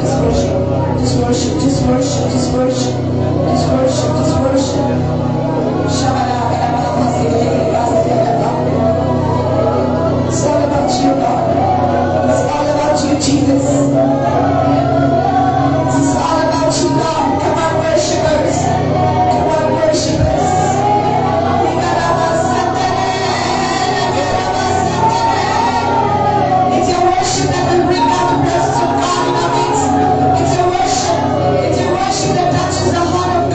Just worship. Just worship. Just worship. Just worship. Just worship. Just worship. It's all about you, God. It's all about you, Jesus. It's all about you, God. Come on, worshipers. Come on, worshipers. It's your worship that will bring out the presence of God in our midst. It's your worship. It's your worship that touches the heart of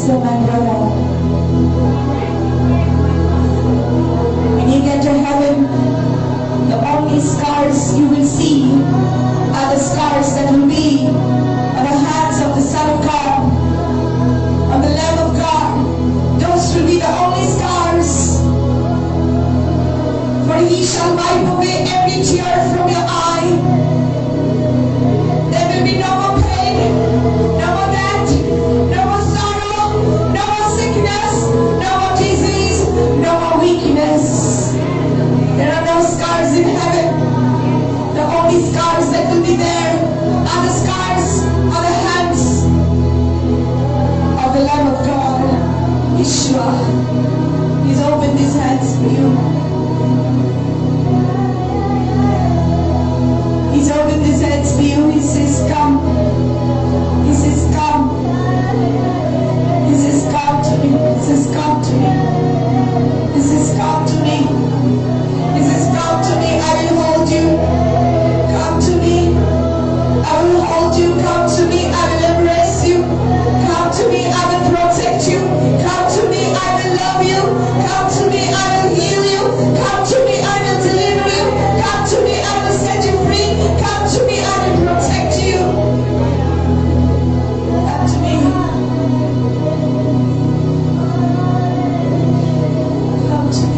is the MARGAO. When you get to heaven, the only scars you will see are the scars that will be on the hands of the Son of God, on the Lamb of God. Those will be the only scars. For He shall wipe away every tear from your eye. There will be no more pain, no more death, no more sorrow, no more sickness, no more disease, no more weakness. There are no scars in heaven. The only scars that will be there are the scars on the hands of the Lamb of God, Yeshua. He's opened His hands for you. He's opened His hands for you. He says, come. He says, come. He says, come to me. He says, come to me. He says, come to me. He says, come to me. I will hold you. Come to me. I will hold you. Come to me. I will embrace you. Come to me. I will protect you. Come to me. I will love you. Come to me. I will heal you. Come to me. I will deliver you. Come to me. I will set you free. Come to me. I will protect you. Come to me. Come to me.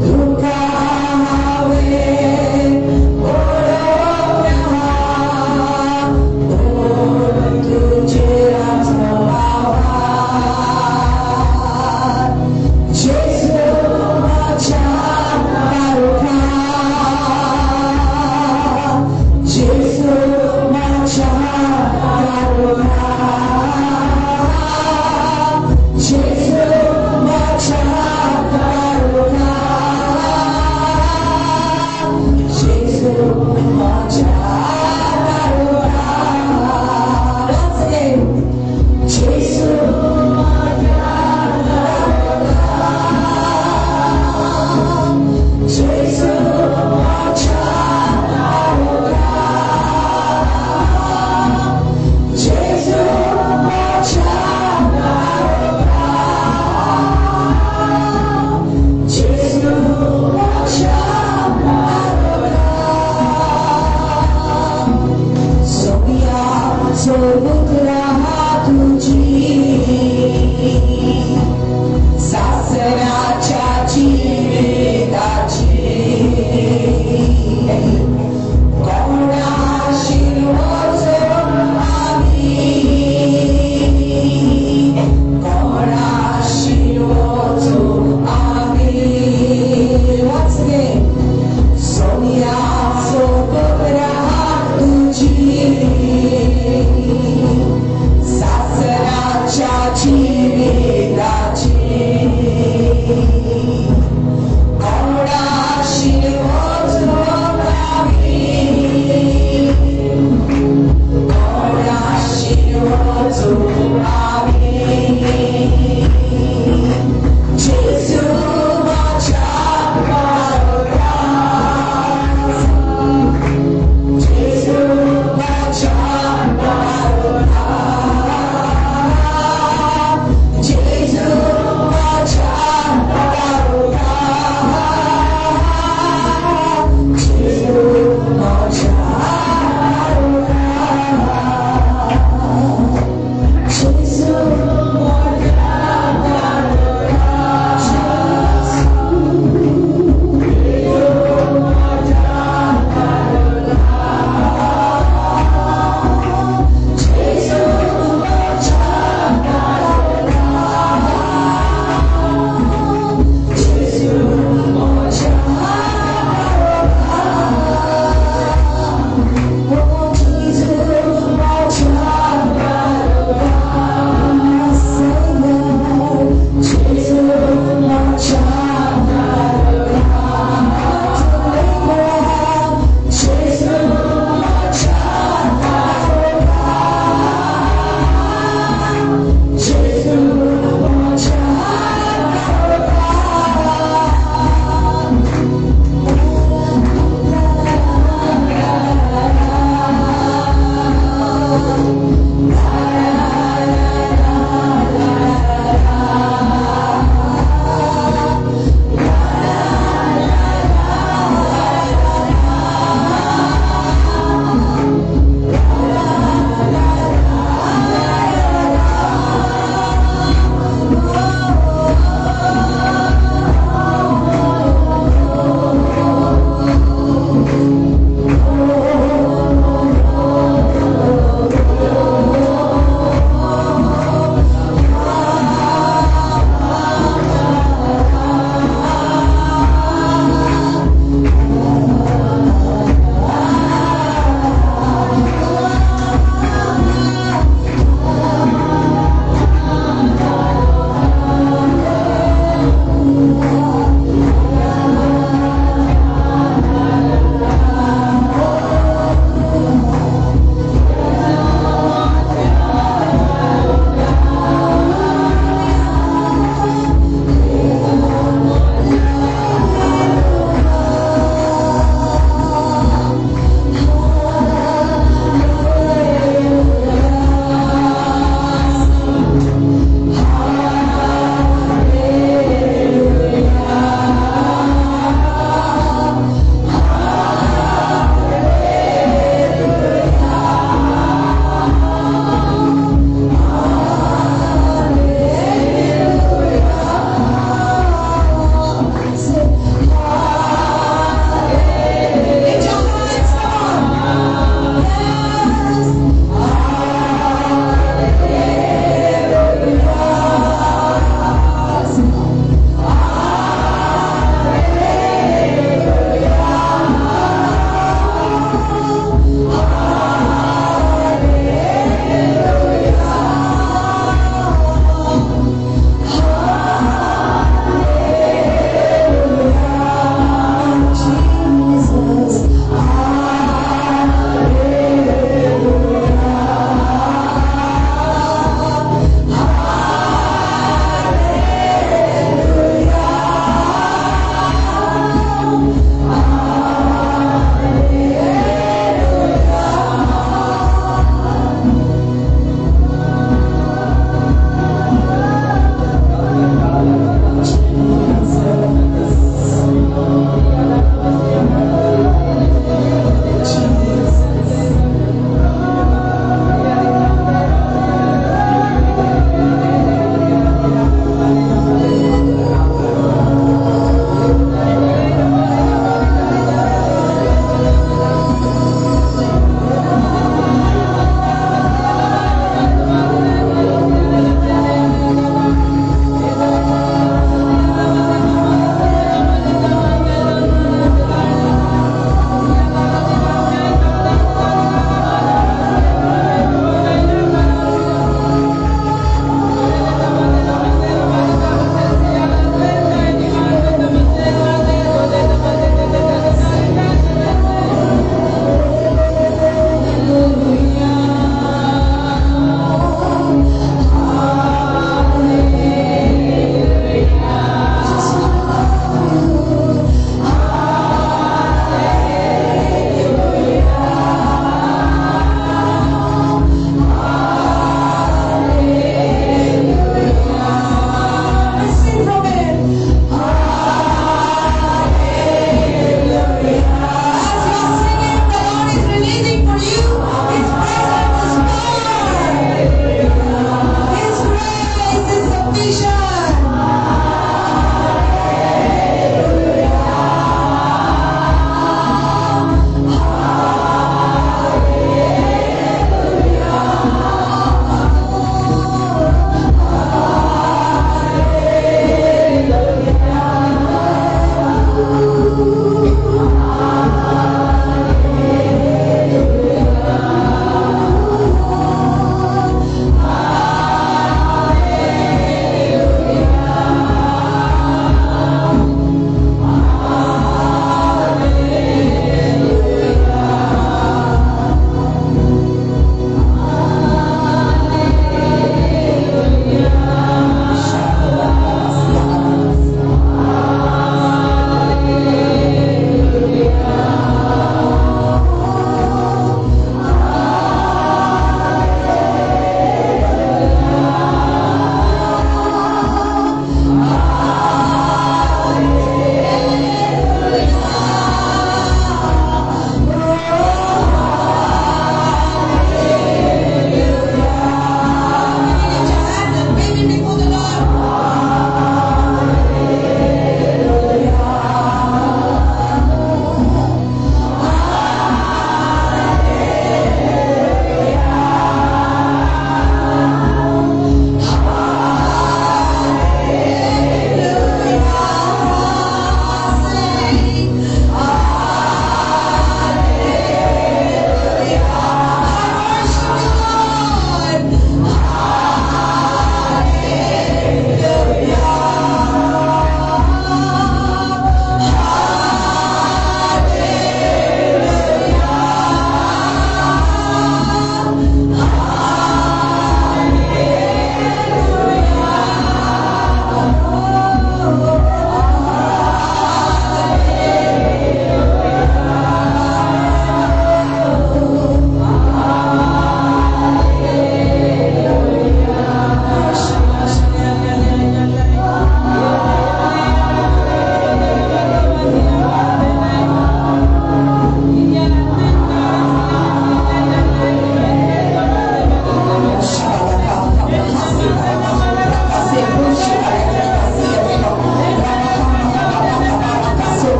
Duka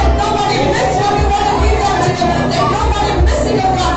Let nobody miss what you want to give them to them. Let nobody miss it, oh God.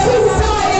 Suicide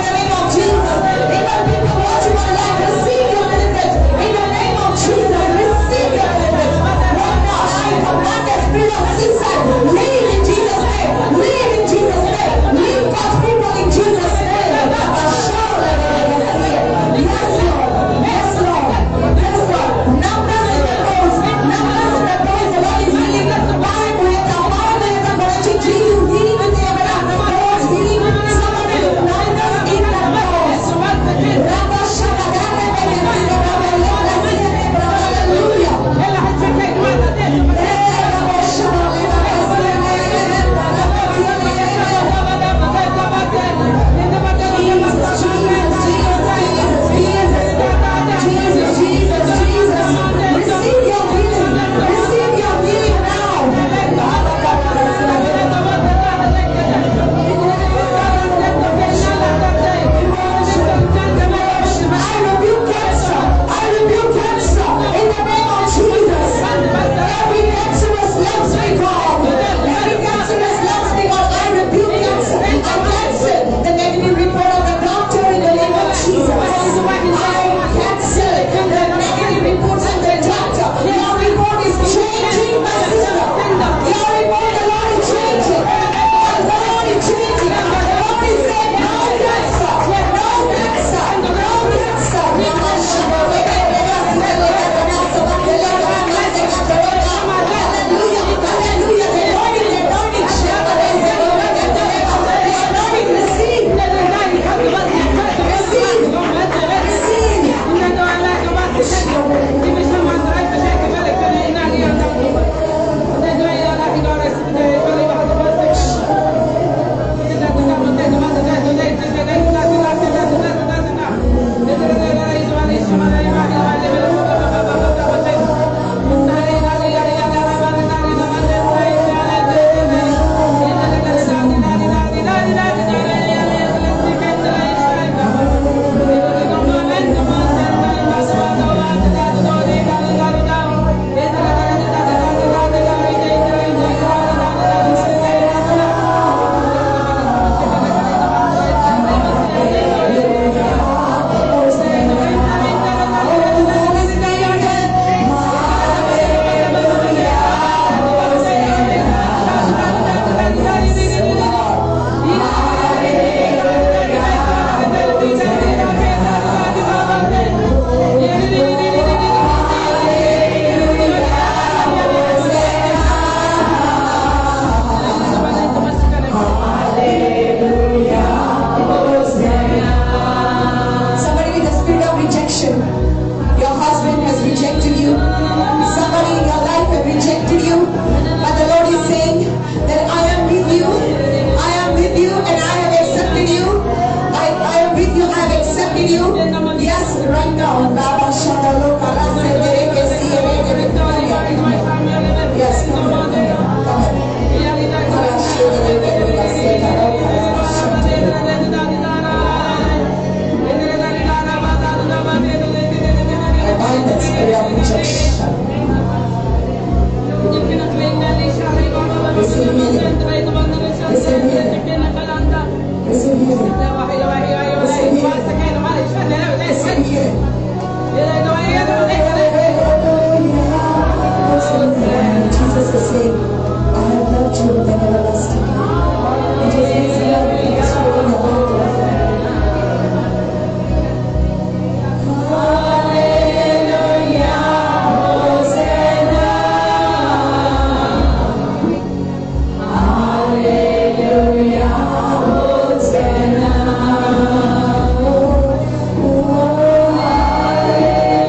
Jesus is saying, I have loved you with an everlasting love. It is His love that is flowing about your life.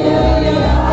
Hallelujah,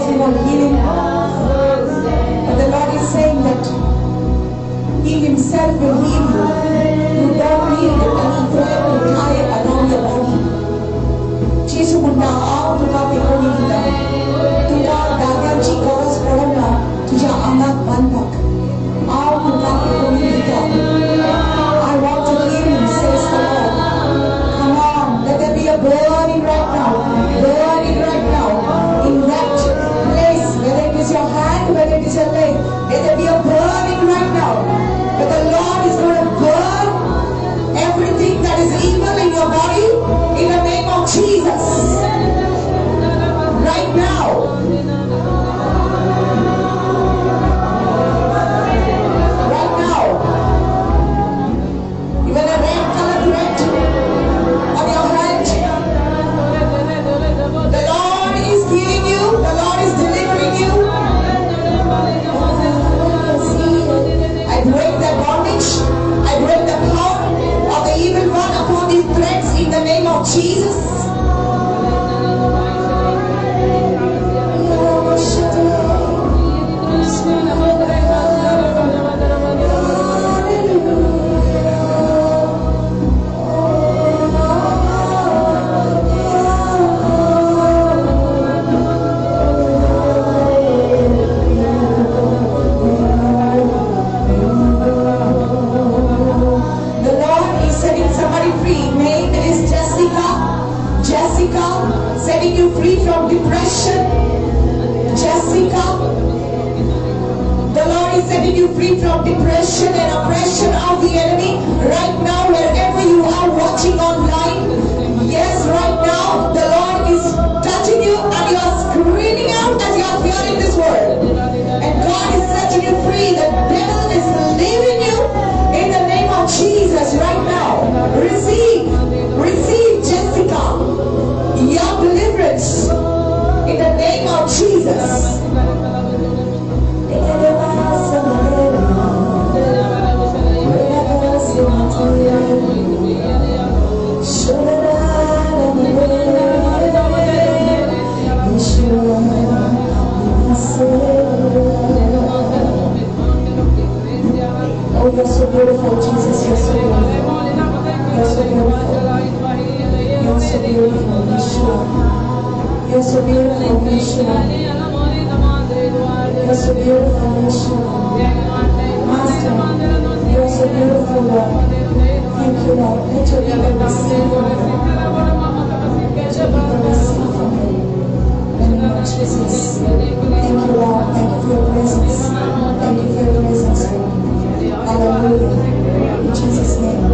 because you want healing. But the Lord is saying that He Himself will heal you. You don't need any thread to tie around your body. Jesus म्हणता हांव तुका पेकोवन दिता. तुका दाग्याची गरज पडना तुझ्या अंगात बांदपाक. हांव तुका पेकोवन दिता. I want to heal you, says the Lord. Come on, let there be a burning right now. Burning right now. In that place, whether it is your hand, whether it is your leg, let there be a burning right now. But the Lord is going to burn everything that is evil in your body in the name of Jesus. Right now. Right now. Even a red colored red on your hand. The Lord is healing you. The Lord is delivering you. I break that bondage. I break the power of the evil one upon these threads in the name of Jesus. Setting you free from depression. Jessica, the Lord is setting you free from depression and oppression of the enemy. Right now, wherever you are watching online, yes, right now, the Lord is touching you and you are screaming out as you are hearing this word. And God is setting you free. The devil is leaving you in the name of Jesus right now. Receive, Jessica. Your deliverance in the name of Jesus. Oh, you're so beautiful, Jesus. You're so beautiful. You're so beautiful. You're so beautiful, Yeshua. You're so beautiful, Yeshua. You're so beautiful, Yeshua. Master, you're so beautiful, Lord. Thank you, Lord. Let your people receive from you. Let your people receive from you. In the name of Jesus. Thank you, Lord. Thank you for your presence. Thank you for your presence, Lord. Hallelujah. In Jesus' name.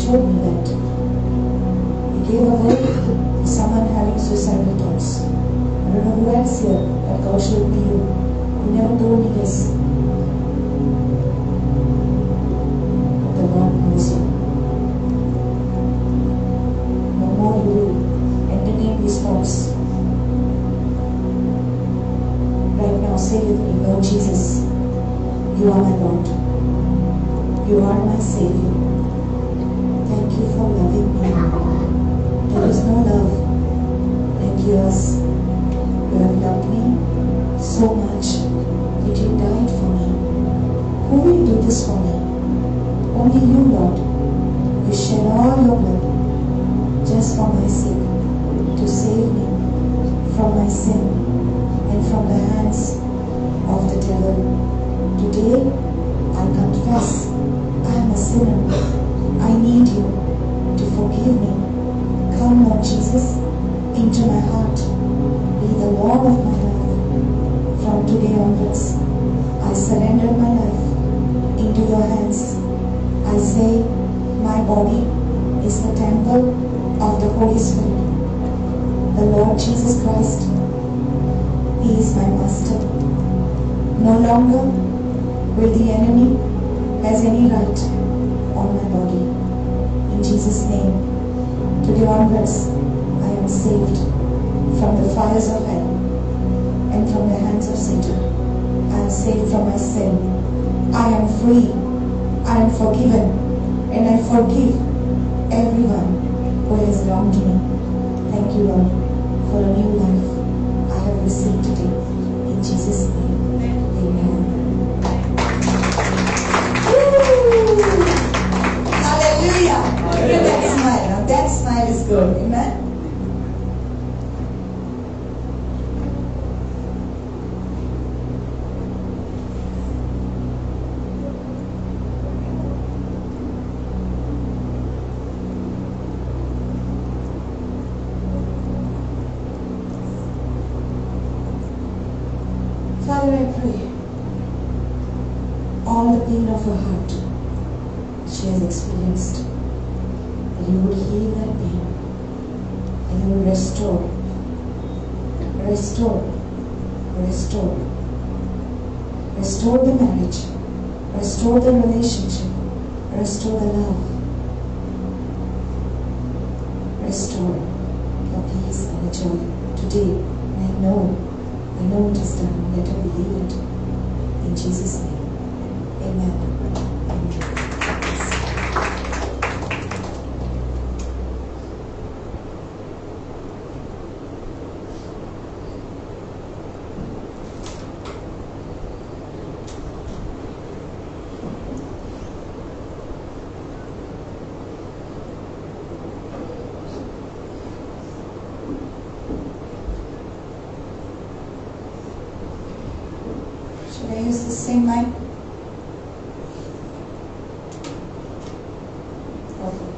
showed me that He gave a word to someone having suicidal thoughts. I don't know who else here, but God showed me you. He never told me this. But the Lord knows you. No more you will entertain these thoughts. Right now, say with me, Lord Jesus, you are my Lord. You are my Savior. Thank you for loving me. There is no love like yours. You have loved me so much that you died for me. Who will do this for me? Only you, Lord. You shed all your blood just for my sake, to save me from my sin and from the hands of the devil. Today, I confess I am a sinner. I need you to forgive me. Come, Lord Jesus, into my heart. Be the Lord of my life. From today onwards, I surrender my life into your hands. I say, my body is the temple of the Holy Spirit. The Lord Jesus Christ, He is my master. No longer will the enemy has any right on my body. In Jesus' name, today onwards, I am saved from the fires of hell and from the hands of Satan. I am saved from my sin. I am free. I am forgiven. And I forgive everyone who has wronged me. Thank you, Lord, for a new life I have received today. In Jesus' name, amen. Hallelujah. Look at that smile. Now that smile is good. Amen. Father, I pray all the pain of her heart she has experienced, that you would heal that pain, and you would restore, restore the marriage, restore the relationship, restore the love, restore the peace and the joy today. And I know it is done. Let her believe it. In Jesus' name. Amen. Should I use the same mic? Okay.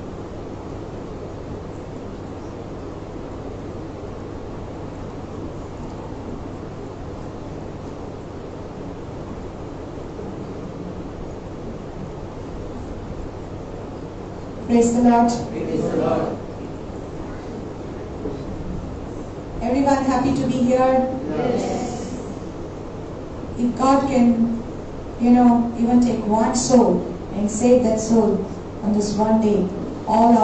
Praise the Lord. Praise the Lord. Everyone happy to be here? Yes. If God can, even take one soul and save that soul on this one day, all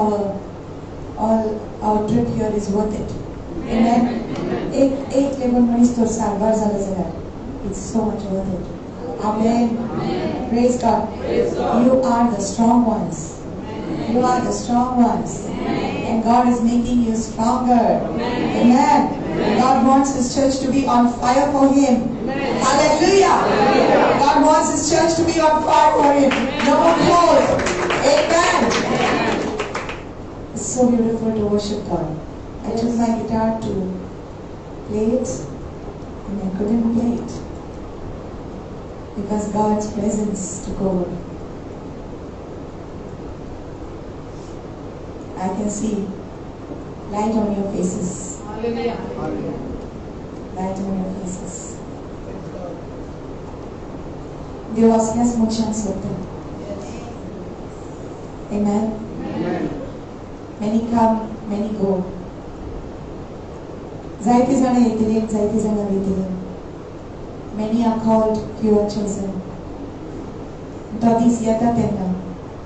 our trip here is worth it. Amen. Eight level minister salvar zalazala. It's so much worth it. Amen. Amen. Praise God. Praise God. You are the strong ones. You are the strong ones. And God is making you stronger. Amen. God wants His church to be on fire for Him. Hallelujah. God wants His church to be on fire for Him. No more cold. Amen. It's so beautiful to worship God. I took my guitar to play it and I couldn't play it because God's presence took over. I can see light on your faces. Hallelujah. Light on your faces. Dios es mucha suerte. Amen. Amen. Many come, many go. जायते जाण येतले, जायते जाण वयतले. Many are called, few are chosen. तो दीस येता तेन्ना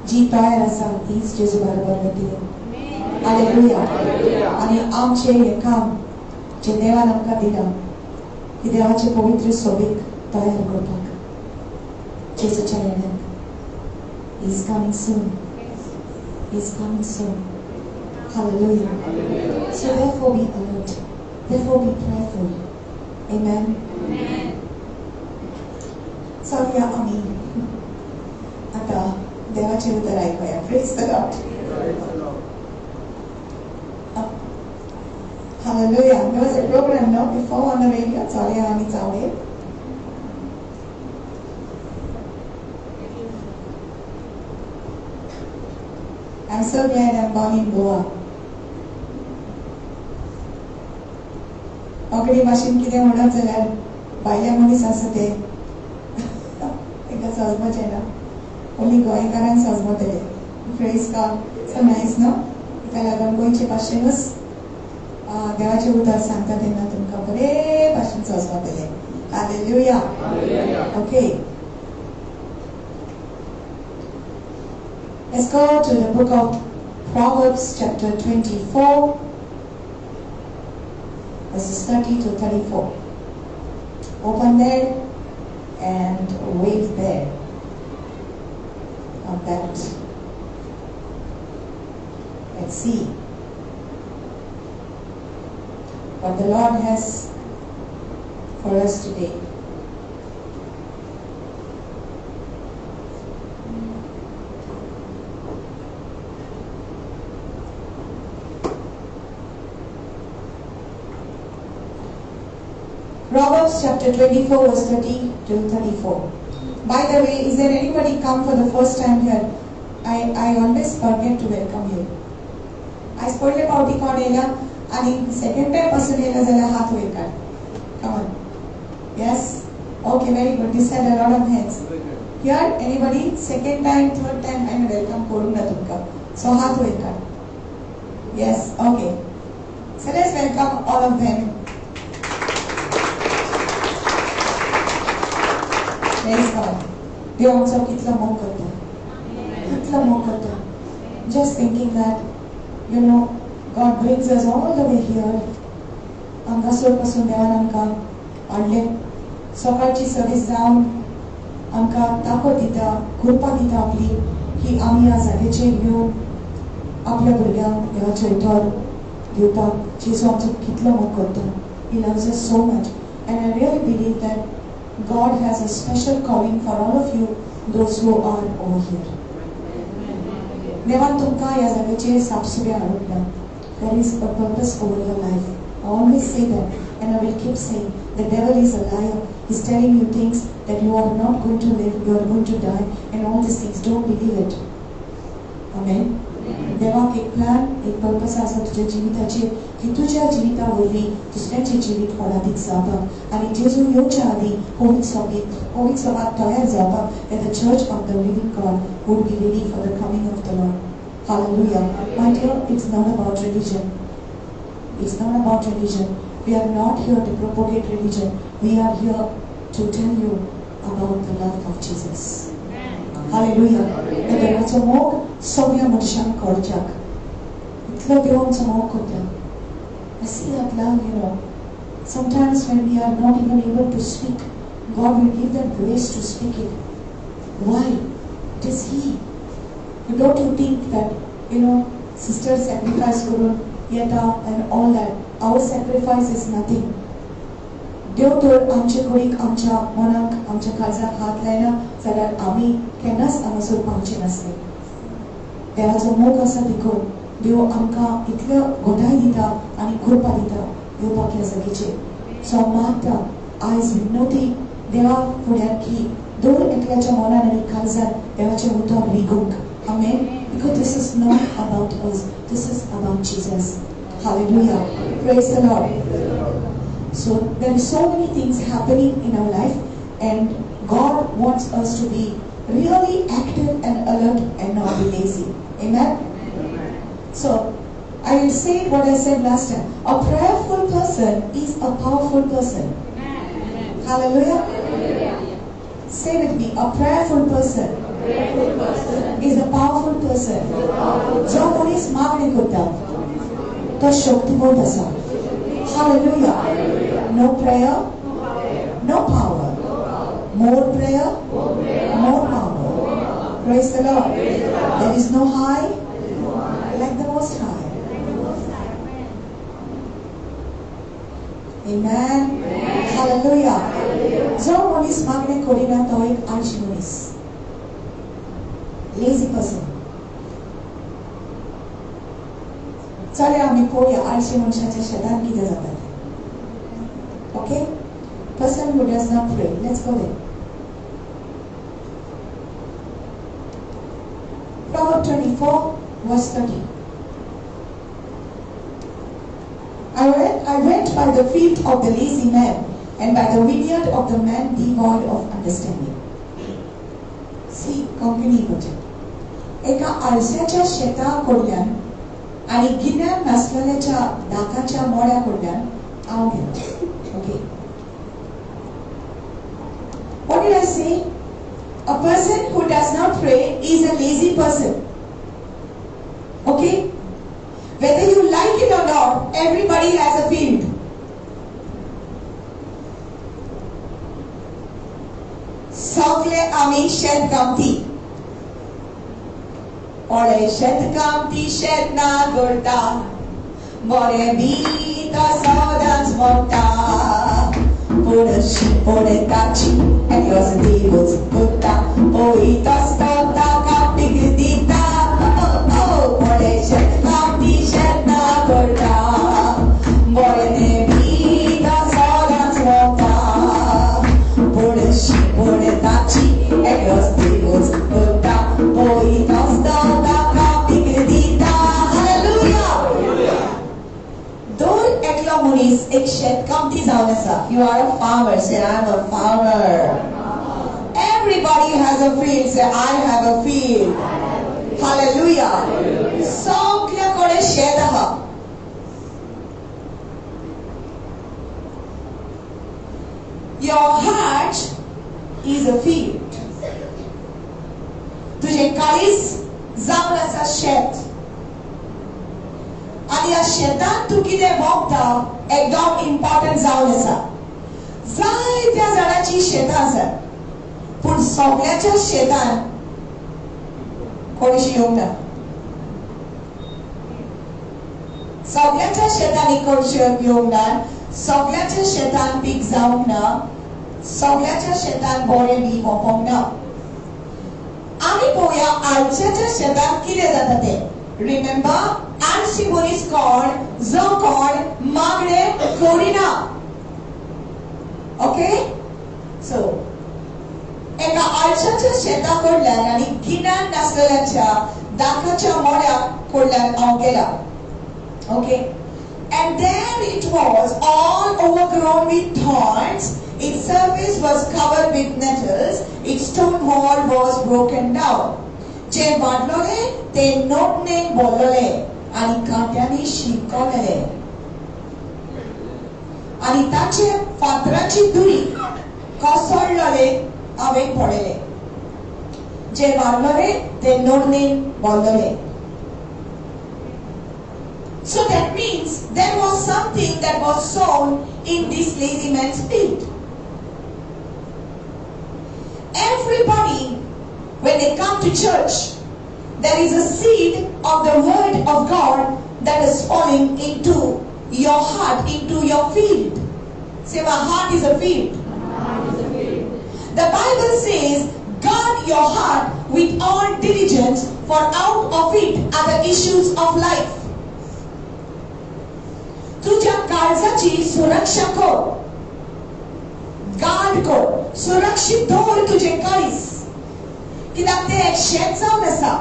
जी तयार आसा तीच जेजू बरोबर वयतली. हालेलुया. आनी आमचें हें काम जें देवान आमकां दिलां की देवाचे पवित्र सोबीक तयार करपाक जेजूच्या येण्याक. He is coming soon. He is coming soon. Hallelujah. So therefore be alert. Therefore be prayerful. Amen. चलुया आमी आतां देवाचें उतर आयकुया. Praise the Lord. Hallelujah. There was a program no before on the radio. चलुया आमी जावया. I'm so glad I'm born in Goa. Konkani भाशेन कितें म्हणत जाल्यार भायले मनीस आसा ते तांकां समजपाचें ना. ओन्ली गोंयकारांक समजतलें. Praise God. So nice no? ताका लागून गोंयचे भाशेनूच देवाचें उतर सांगता तेन्ना तुमकां बरे भाशेन समजतलें. Hallelujah. Okay. Let's go to the book of Proverbs chapter 24, verses 30 to 34. Open there and wait there on that. Let's see what the Lord has for us today. Proverbs chapter 24 verse 30 to 34. By the way, is there anybody come for the first time here? I always forget to welcome you. I spoiled about the cornelia and second time person येला हाथ वयर काड. Come on. Yes? Okay, very good. This had a lot of hands. Here, anybody? Second time, third time, I welcome करून ना तुमका. So हाथ वयर काड. Yes, okay. So let's welcome all of them. Praise God. देव आमचा कितला मोग करता. कितला मोग करता. Just thinking that, you know, God brings us all the way here. आमकां पासून देवान आमकां हाडलें. सकाळची सर्वीस जावन आमकां ताकद दिता, कृपा दिता आपली की आमी ह्या जागेचेर येवन आपल्या भुरग्यांक देवाचें उतर दिवपाक जेजू आमचो कितलो मोग करता. He loves us so much. And I really believe that God has a special calling for all of you, those who are over here. देवान तुमकां ह्या जागेचेर साफसुद्या हाडूंक ना. There is a purpose over your life. I always say that, and I will keep saying, the devil is a liar. He's telling you things that you are not going to live, you are going to die, and all these things. Don't believe it. Amen. देवाक एक plan, एक purpose आसा तुज्या जिविताचेर की तुज्या जिविता वरवीं दुसऱ्यांचें जिवीत फळादीक जावपाक आनी जेजू येवच्या आदीं पवित्र सभाक तयार जावपाक that the church of the living God would be ready for the coming of the Lord. Hallelujah. My dear, it's not about religion. It's not about religion. We are not here to propagate religion. We are here to tell you about the love of Jesus. Hallelujah. देवाचो मोग सगळ्या मनशांक कळच्याक. इतलो देव आमचो मोग करता. I see that love, you know. Sometimes when we are not even able to speak, God will give that grace to speak it. Why? It is He. You don't you think that, you know, sister sacrifice करून येता and all that. Our sacrifice is nothing. देव तर आमचे कुडीक आमच्या मनाक आमच्या काळजाक हात लायना जाल्यार आमी केन्नाच हांगासर पावचे नासले. देवाचो मोग आसा देखून देव आमकां इतलो घोटाय दिता आनी कृपा दिता येवपाक ह्या जागेचेर. सो हांव मागता आयज विनोती देवा फुड्यान की दर एकल्याच्या मनान आनी काळजान देवाचें उतर रिगूंक. Amen. Because this is not about us. This is about Jesus. Hallelujah. Praise the Lord. So there are so many things happening in our life, and God wants us to be really active and alert and not be lazy. Amen. So say what I said last time. A prayerful person is a powerful person. Hallelujah. Say with me, a prayerful person is a powerful person. जो मनीस मागणी करता तो शक्तिमान आसा. Hallelujah. No prayer, no power. More prayer, more power. Praise the Lord. There is no high like the Most High. Amen. Hallelujah. जो मनीस मागणी करिना तो एक आळशी मनीस. Lazy person. चले आम्ही पोया आळशी मनशाच्या शेतात किती जातात. Okay? Person who does not pray. Let's go there. Proverbs 24, verse 30. I went by the field of the lazy man, and by the vineyard of the man devoid of understanding. See, Konkani बचत. एका आळस्याच्या शेता कडल्यान आणि गिन्यान नासलेल्याच्या दाकाच्या मोड्या कडल्यान हांव गेलो. Okay. What did I say? A person who does not pray is a lazy person. Okay? Whether you like it or not, everybody has a field. Sagle ami shed kamti. Ore shed kamti shed na gorda. More bita saudans morta. Pode tachi, and yours a devil's gutta. Poita stota kapig dita. Pode shed kamti shed na gorda. More bita saudans morta. Pode tachi, and yours a devil's gutta. Poita stota kapig dita. Hallelujah. Don't ekla munis ek shed kamti zaun asa. You are a farmer. Say, I'm a farmer. Everybody has a field. Say, I have a field. Hallelujah. Soglia kore shed aha. Your heart is a field. तुझे काळीज जावन आसा शेत. आणि या शेतान तू कितें भोगता एकदम इम्पॉर्टंट जावन आसा. जायत्या जाणांची शेतां आसात पूण सगळ्याच्या शेतान कोणीशी येवंक ना. सगळ्याच्या शेतांनी कोणशी येवंक ना. सगळ्याच्या शेतान पीक जावंक ना. सगळ्याच्या शेतान बरें बी वोपोंक ना. आमी पळोवया आळसाच्या शेतान कितें जाता तें. Remember, आळशी मनीस कोण जो कोण मागणें करिना. Okay? So, एका आळसाच्या शेता कडल्यान आनी गिन्यान नासलेल्याच्या दाकाच्या मोड्या कडल्यान हांव गेला. Okay? And there it was, all overgrown with thorns. Its surface was covered with nettles. Its stone wall was broken down. जे वाडलोले ते नोटने बोललोले आणि कांट्यांनी शिंपकोलेले. आणि ताचे फातराची दुरी कोसळलोले हांवें पळयले. जे वाडलोले ते नोटने बोललोले. So that means there was something that was sown in this lazy man's field. Everybody, when they come to church, there is a seed of the word of God that is falling into your heart, into your field. Say, my heart is a field. The Bible says, guard your heart with all diligence, for out of it are the issues of life. तुझ्या काळजाची सुरक्षा कर. Guard कर. सुरक्षित दवर तुझे काळीज. कित्याक ते एक शेत जावन आसा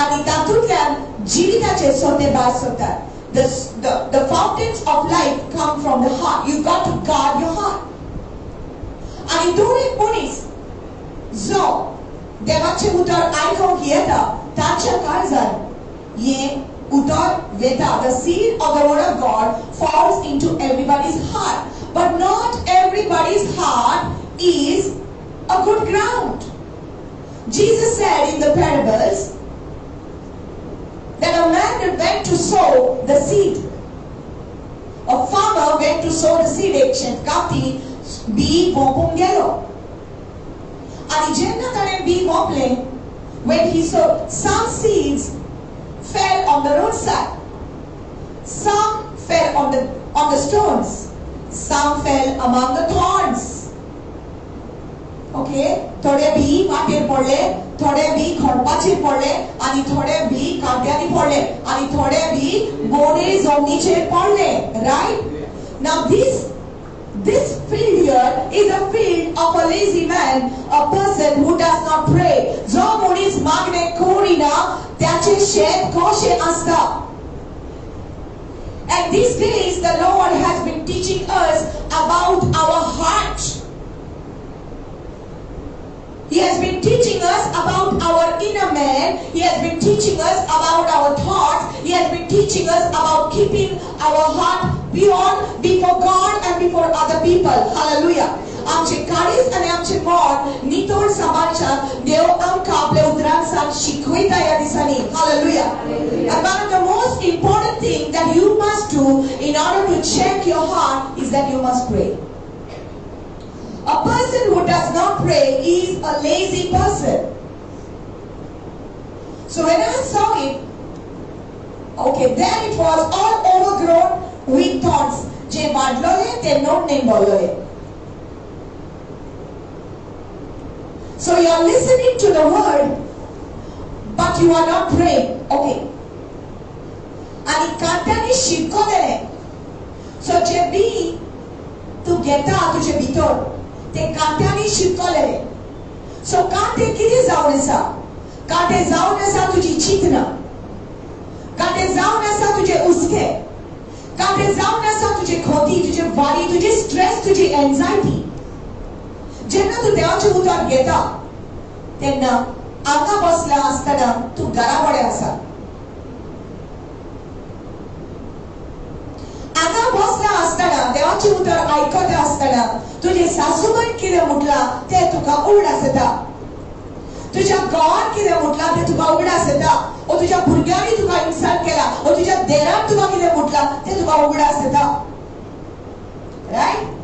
आणि तातूंतल्यान जिविताचे सोते भायर सरतात. The fountains of life come from the heart. You got to guard your heart. आणि दोन एक मनीस जो देवाचे उतर आयकोंक येता ताच्या काळजान हे utar veta, the seed of the word of God falls into everybody's heart. But not everybody's heart is a good ground. Jesus said in the parables that a man went to sow the seed. A farmer went to sow the seed. Kati bee wopum yellow. And jenna tane bee wople, when he sowed, some seeds fell on the roadside. Some fell on the stones. Some fell among the thorns. Okay? थोडे B मातीर पडले, थोडे B खडपाचेर पडले, आणि थोडे B काट्यांनी पडले, आणि थोडे B बोरे जमनीचेर पडले. Right? Now this field here is a field of a lazy man, a person who does not pray. जो मनीस मागणे करिना त्याचे शेत कशे आसता. And these days the Lord has been teaching us about our heart. He has been teaching us about our inner man. He has been teaching us about our thoughts. He has been teaching us about keeping our heart beyond, before God and before other people. Hallelujah. आमचे काळीज आणि आमचे मन नितोड समाचार देव आमकां आपल्या उतरांसान शिकवयता ह्या दिसांनी. Hallelujah. And one of the most important thing that you must do in order to check your heart is that you must pray. A person who does not pray is a lazy person. So when I saw it, okay, there it was all overgrown with thorns. Je vadlole te not name bolole. So you are listening to the word, but you are not praying. Okay. आणि काट्यांनी शिकवलेले. So जे B तू घेता तुझे भितर ते काट्यांनी शिकवलेले. So काटे कितें जावन आसा? काटे जावन आसा तुजी चिंतना. काटे जावन आसा तुजे हुस्के. काटे जावन आसा तुजे खोटी, तुजे वारी, तुजे स्ट्रेस, तुजी एन्झायटी. जेन्ना तू देवाचें उतर घेता तेन्ना हांगा बसला आसतना तू घरा कडेन आसा. हांगा बसला आसतना देवाचें उतर आयकता आसतना तुजे सासूबाईन कितें म्हटलां तें तुका उगडास येता. तुज्या घोवान कितें म्हटलां तें तुका उगडास येता. ओ तुज्या भुरग्यांनी तुका इन्सल्ट केला, ओ तुज्या देरान तुका कितें म्हटलां तें तुका उगडास येता. रायट?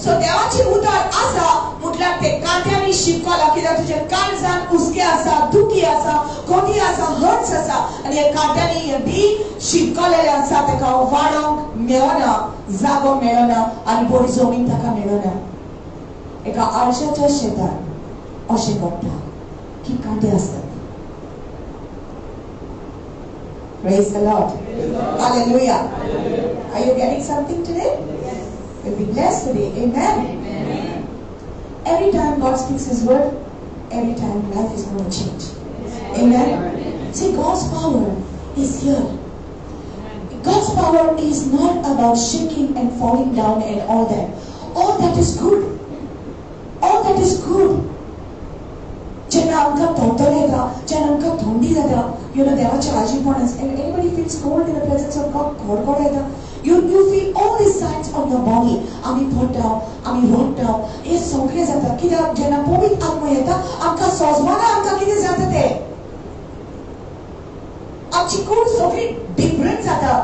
सो देवाची उतर आसा म्हटल्यार ते काट्यांनी शिकवला. कित्याक तुजे काळजान हुस्के आसा, दुखी आसा, खोटी आसा, हर्ट्स आसा, आनी हे काट्यांनी हे बी शिकवलेले आसा. ताका वाडोवंक मेळना, जागो मेळना, आनी बरी जमीन ताका मेळना. एका आरशाच्या शेतान अशें घडटा की काटे आसतात. Praise the Lord. Hallelujah. Are you getting something today? You'll be blessed today. Amen. Amen. Every time God speaks His word, every time life is going to change. Amen. See, God's power is here. God's power is not about shaking and falling down and all that. All that is good. All that is good. जेन्ना आमकां थोडे येता, जेन्ना आमकां थंडी जाता, देवाचें आजीपणस. Anybody feels cold in the presence of God? गडगड येता. You feel all these signs on your body. आमी पडटा, आमी रडटा, हे सगळें जाता. कित्याक जेन्ना पवित्र आत्मा येता, आमकां सोजमाना आमकां कितें जाता तें. आमची कूड सगळी डिफरंट जाता.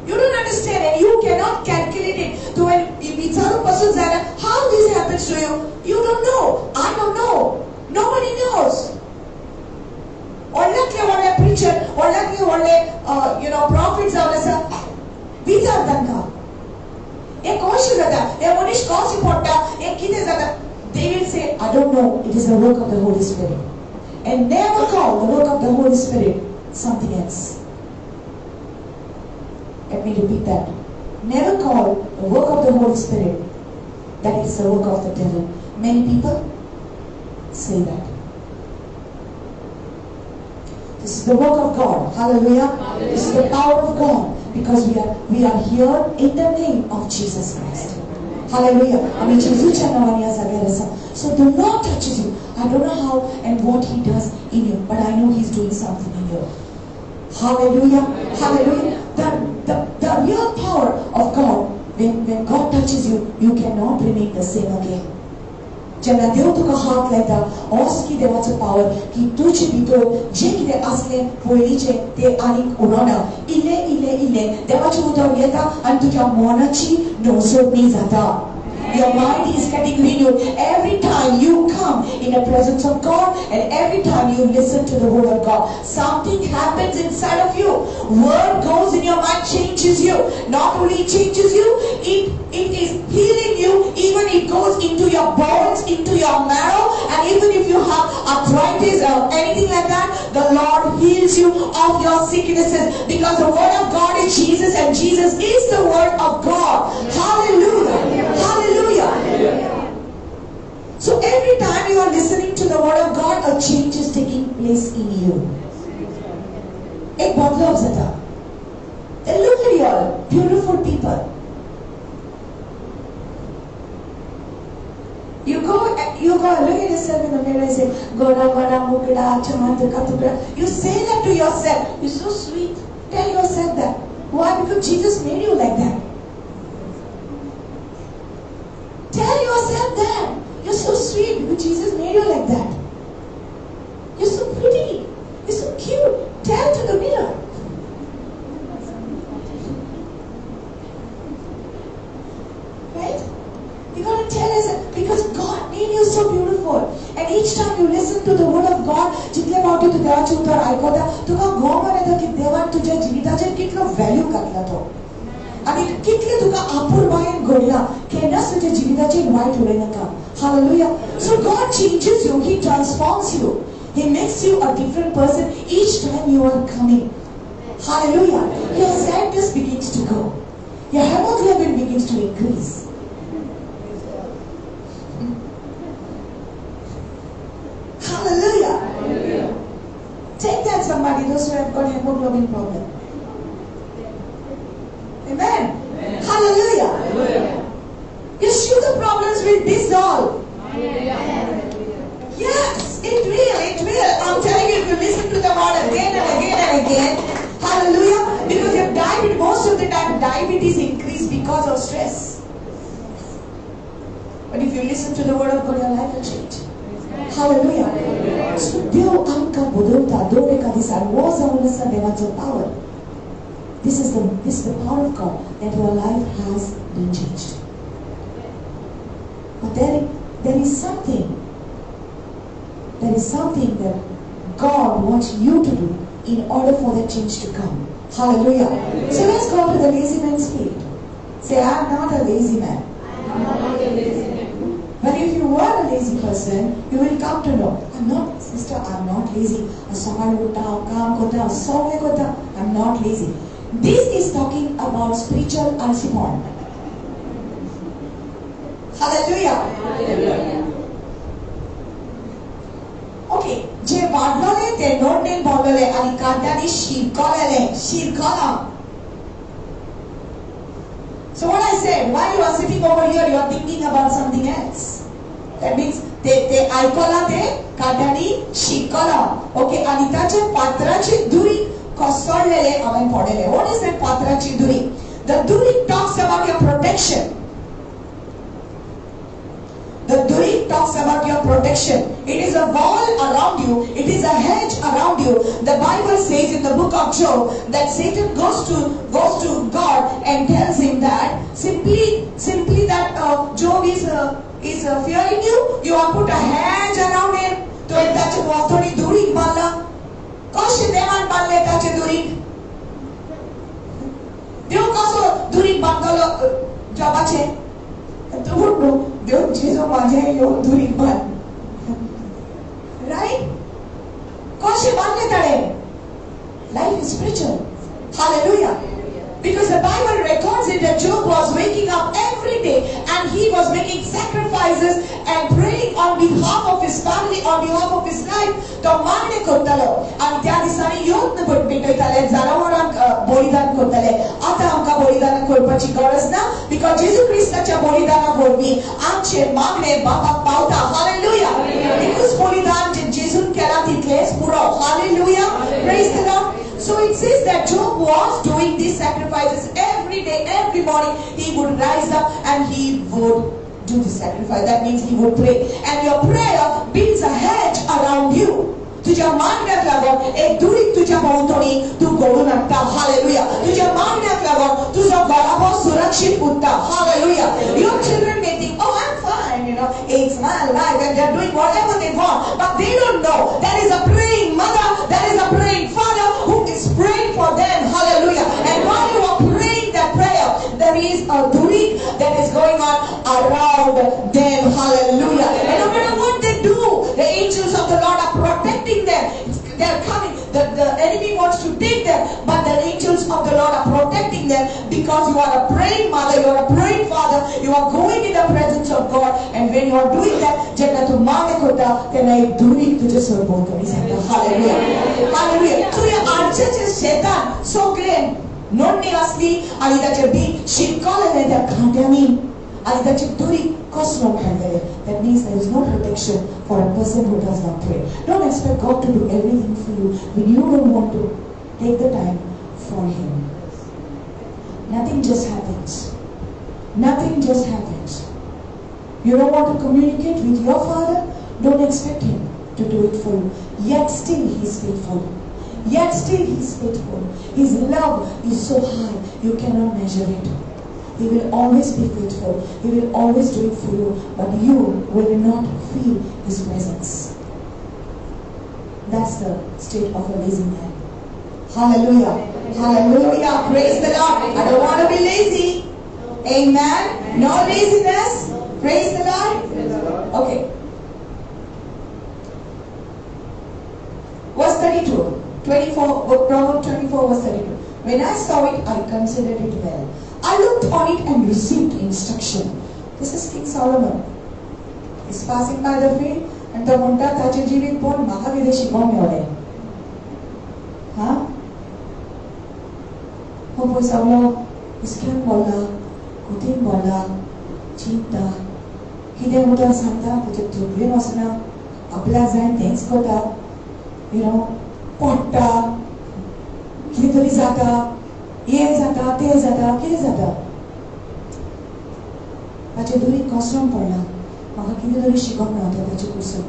You don't understand and you cannot calculate it. तो विचारू पासून जायना how this happens to you. You don't know. I don't know. Nobody knows. व्हडल्यातले व्हडले preacher, व्हडल्यातले व्हडले prophets जावन आसा. विचार तांकां. हे कशें जाता? हे मनीस कशें पडटा? हे कितें जाता? They will say, I don't know. It is the work of the Holy Spirit. And never call the work of the Holy Spirit something else. Let me repeat that. Never call the work of the Holy Spirit that it is the work of the devil. Many people say that. This is the work of God. Hallelujah. Hallelujah. This is the power of God. Because we are here in the name of Jesus Christ. Hallelujah. So the Lord touches you. I don't know how and what He does in you, but I know He's doing something in you. Hallelujah. Hallelujah. The real power of God, when God touches you, you cannot remain the same again. जेन्ना देव तुका हात लायता असो देवाचो power की तुजे भितर जे कितें असलें पयलींचें तें आनीक उरोना. इल्लें इल्लें इल्लें देवाचें उदक येता आनी तुज्या मनाची नवसोडणी जाता. Your mind is getting renewed every time you come in the presence of God and every time you listen to the word of God. Something happens inside of you. Word goes in your mind, changes you. Not only changes you, it is healing you. Even it goes into your bones, into your marrow, and even if you have arthritis or anything like that, the Lord heals you of your sicknesses because the word of God is Jesus and Jesus is the word of God. Hallelujah. Hallelujah. So every time you are listening to the word of God, a change is taking place in you. एक बदलाव जाता. And look at you all, beautiful people. You go look at yourself in the mirror and say, Goda Goda Mukada Chamanta Katukada. You say that to yourself. You're so sweet. Tell yourself that. Why? Because Jesus made you like that. Tell yourself that. You're so sweet because Jesus made you like that. You're so pretty. You're so cute. Tell to the mirror. Right? You gotta tell yourself because God made you so beautiful. And each time you listen to the word of God, जितले फावटी तू देवाचे उतर आयकता, तुका गोवन येता की देवान तुज्या जिविताचेर कितलो व्हॅल्यू घातला तो. आणि कितले तुका आपुरबायेन घडला केन्नाच तुज्या जिविताचेर वायट उलय नाका. Hallelujah. So God changes you. He transforms you. He makes you a different person each time you are coming. Hallelujah. Your sadness begins to go. Your hemoglobin begins to increase. Hallelujah. Hallelujah. Take that somebody, those who have got hemoglobin problem. Amen. Amen. Hallelujah. Hallelujah. Your sugar problems will dissolve. Hallelujah. Yes, it will. I'm telling you, if you listen to the word again and again and again, hallelujah, because your diabetes, most of the time diabetes increase because of stress. But if you listen to the word of God, your life will change. Hallelujah. So Dev Anka Bodota Dore Kadisa was a deva's power. This is the power of God that your life has been changed. But there is something that God wants you to do in order for that change to come. Hallelujah. So let's go to the lazy man's field. Say, I am not a lazy man. But if you are a lazy person, you will come to know, I'm not lazy. I'm not lazy. This is talking about spiritual unsupported. Hallelujah. Hallelujah. Okay. Je badlole te noten badlole ani kadani shirkolale. So what I said, while you are sitting over here, you are thinking about something else. That means te aikola te kadani shirkola. Okay, anitache patrache duri kosolele aven podele. What is that patrache duri? The duri talks about your protection. The duri talks about your protection. It is a wall around you. It is a hedge around you. The Bible says in the book of Job that Satan goes to God and tells him that simply that Job is fearing you. You are put a hedge around him. To touch a duri bala. Koshi devan balle touch duri. Dio kaso duri bangalo jabache. Right? Life is spiritual. Hallelujah. Because the Bible records it that Job was waking up every day and he was making sacrifices and praying on behalf of his family, on behalf of his life. And Tiadisani Yotna put Pitale, Zarawaran Bolidan Kotale, Atamka Bolidan Korpachi Gorasna, because Jesus Christ such a Bolidana for me, Amche, Magne, Baba Pauta, hallelujah. Because Bolidan, Jesus Kerati Kles, Puro, hallelujah. Praise the Lord. So it says that Job was doing these sacrifices every day, every morning. He would rise up and he would do the sacrifice. That means he would pray. And your prayer builds a hedge around you. तुझ्या मागण्याक लागून एक दुरीक तुझ्या भोवतणी तू घडून हाडटा. Hallelujah. तुझ्या मागण्याक लागून तुझो घराबो सुरक्षीत उरता. Hallelujah. Your children may think, oh, I'm fine, it's my life and they're doing whatever they want, but they don't know there is a praying mother, there is a praying father who is praying for them. Hallelujah. And while you are praying that prayer, there is a durik that is going on around them. Hallelujah. And no matter what they do, the angels of the Lord are protecting them. They're coming. The enemy wants to take them, but the angels of the Lord are protecting them because you are a praying mother, you are a praying father, you are going in the presence of God, and when you are doing that, hallelujah. Hallelujah. So your arches Satan so great. Non asli ali tache bi shikale त्या घाट्यानी ali tache duri kosno khande. That means there is no protection for a person who does not pray. Don't expect God to do everything for you when you don't want to take the time for Him. Nothing just happens. Nothing just happens. You don't want to communicate with your Father? Don't expect Him to do it for you. Yet still He is faithful. Yet still He is faithful. His love is so high, you cannot measure it. He will always be faithful. He will always do it for you. But you will not feel His presence. That's the state of a lazy man. Hallelujah. Hallelujah. Praise the Lord. I don't want to be lazy. Amen. No laziness. Praise the Lord. Okay. Verse 32. 24, Proverbs 24 verse 32. When I saw it, I considered it well. I looked on it and received instruction. This is King Solomon. He's passing by the field and the munta tache jivit pon maka kide shikome ode. Huh? Ho poi sabo iskan bola, kutin bola, cinta. Hide muta santa puje tuble masna, apla zain thanks kota, पोट्टा किती तरी जाता ये जाता ते जाता किती जाता ताचे दुरी कसम पडला म्हाका किती तरी शिकोवंक मेळटा ताचे कुसर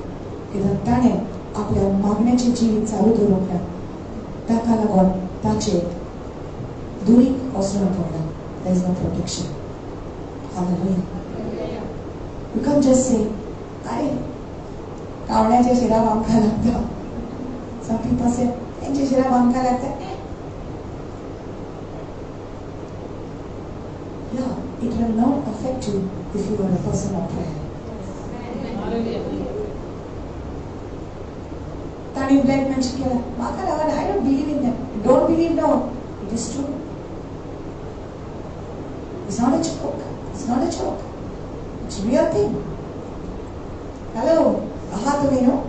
कित्याक ताणें आपल्या मागण्याचें जिवीत चालू दवरूंक ना ताका लागून ताचे दुरी कसम पडला. There is no protection. Hallelujah. You can't just say, "Aye, कावण्याच्या शिराक आमकां लागता." Some people say, "Enche shira banka lagta hai." Yeah, it will not affect you if you are a person of prayer. Tani black man shikela, "Maka lagan, I don't believe in them." You don't believe now. It is true. It's not a joke. It's not a joke. It's a real thing. Hello, aha tumi know.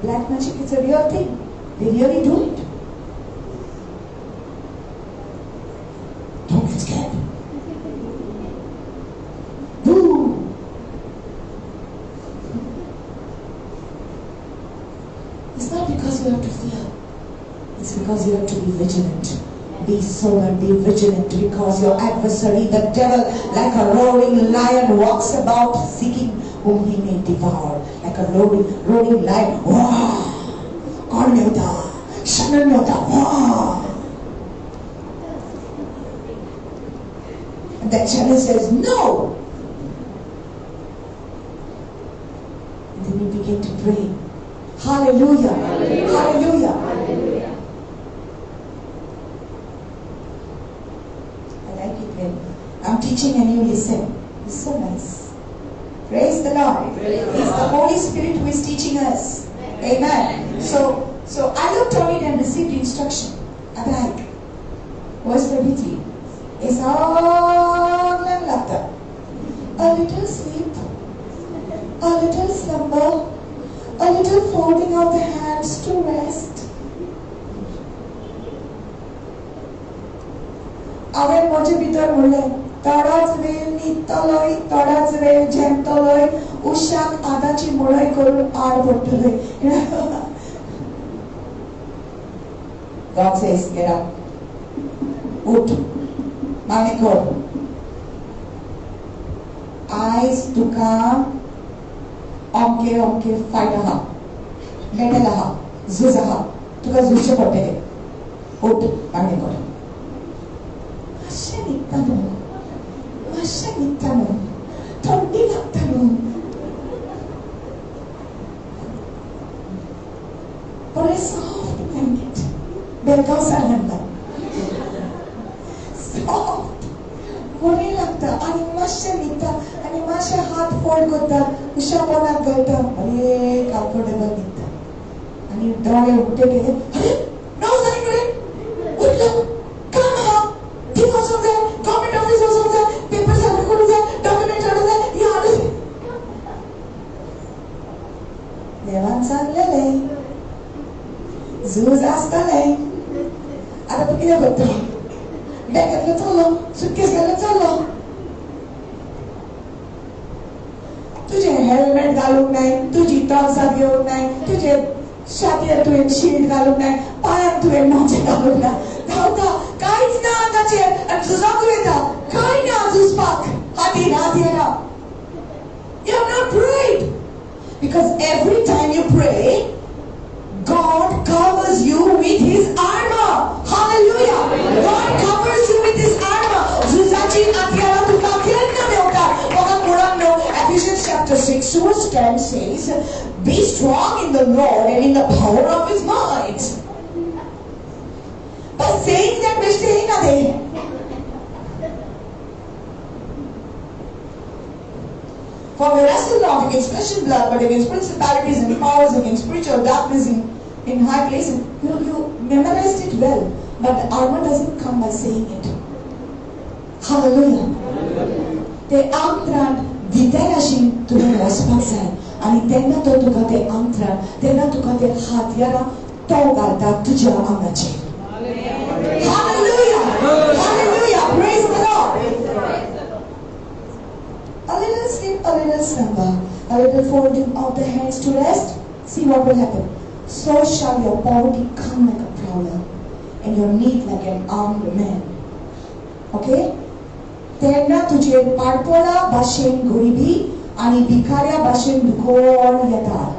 Black magic is a real thing. They really do it. Don't get scared. Boo! It's not because you have to fear. It's because you have to be vigilant. Be sober, be vigilant, because your adversary, the devil, like a roaring lion, walks about seeking whom he may devour. Like a roaring lion. Wow! God nota, Shannon nota, wow! And that channel says no. And then we begin to pray. Hallelujah! Hallelujah! Hallelujah! Hallelujah. I like it when I'm teaching and you listen. It's so nice. Praise the Lord. It's the Holy Spirit who is teaching us. Amen. So I looked on it and received instruction. Like verse 33. It's all laughter. A little sleep, a little slumber, a little folding of the hands to rest. Aven moje bitor mulle. तडाच वेळ नितलोय तडाच वेळ जेमतलोय उशाक आदाची मुळय करून आड पडटलोय. God says, get up. Ut. Manikor. Eyes to come. Omke fightaha. Betalaha. Zuzaha. Tuka zusha potege. Ut. Manikor. Mashanitano. Tondilatano. But a soft blanket. Belgaw saranda. Soft. Bore lagta. Ani mashanita. Ani masha हाथ fold करता. उशापना करता. अरे comfortable निता. आणि डोळे उठे गेले. अरे नाव जाने करे. उठलो. काम हा. ठीक हो सकता है. गवर्नमेंट ऑफिस हो सकता है. पेपर सबमिट करो जाए. डॉक्यूमेंट करो जाए. ये आले. देवान सांगलेले. झूज असताले. आता तू किती करतो? बॅगेतलं चाललो. सुटकेस घालून चाललो. तुझे हेल्मेट घालून नाही. तुझी टॉर्चा घेऊन नाही. तुझे छातीवर तुवें शील्ड घालून नाही. पायात तुवें मोजे घालून नाही. धावता काहीच ना अंगाचेर आणि झुजाक येता. काय ना झुजपाक. हाती येना. You have not prayed. Because every time you pray, God covers you with His armor. Hallelujah. God covers you with His armor. Zuzachi atyara tuka kyenna meota. Waka Quranno Ephesians chapter 6 verse 10 says, be strong in the Lord and in the power of His might. But saying that we're staying there. For we wrestle not against flesh and blood, but against principalities and powers, against spiritual darkness in high places. You memorized it well, but the armor doesn't come by saying it. Hallelujah. Te antran diterashin tuve waspaksai. Ani tenna to tuka te antran, tenna tuka te hatyara togalta tuja angache. Hallelujah. Hallelujah. Praise the Lord. A little slip, a little slumber, a little folding of the hands to rest. See what will happen. So shall your poverty come like a prowler, and your need like an armed man. Okay? Tenna tuje parpola bashen guribi, ani bikaria bashen dukor yatar.